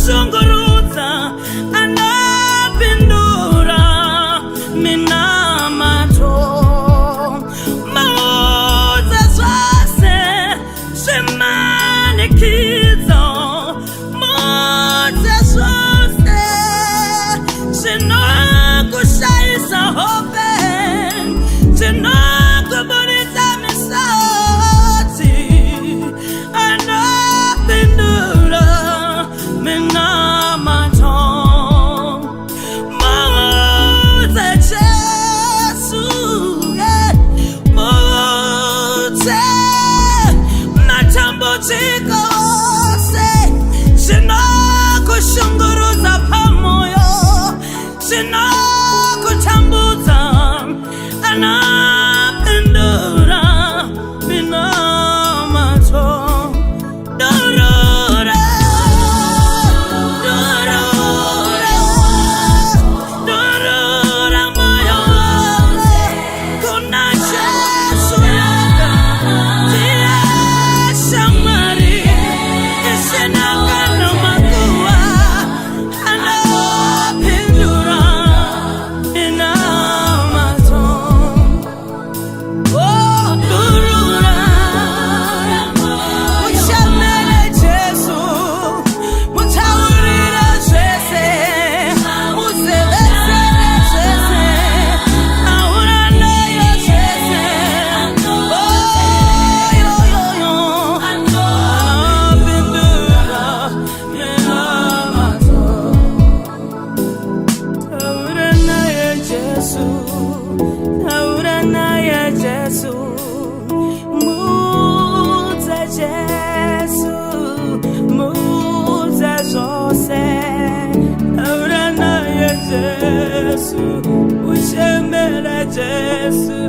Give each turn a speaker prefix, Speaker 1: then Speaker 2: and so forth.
Speaker 1: kushungurudza anapindura minamato maudza zvose zvemanikidzo maudza zvose zvinokushayisa hope zvinokuburitsa misodzi anapindura minamato maudza Jesu maudza matambudziko ose zvinokushungurudza pamoyo zvinokutambudza anapindura minamato durura durura moyo kuna Jesu ndiye shamari isinakano makuwa anapindura minamato. Oh, durura muchamele Jesu mutaurire zvese muzevesere zvese aura nayo zvese oyoyoyo anapindura minamato aura nayo Jesu aura nayo Jesu mudza Jesu mudza zvose aura nayo Jesu uchembera Jesu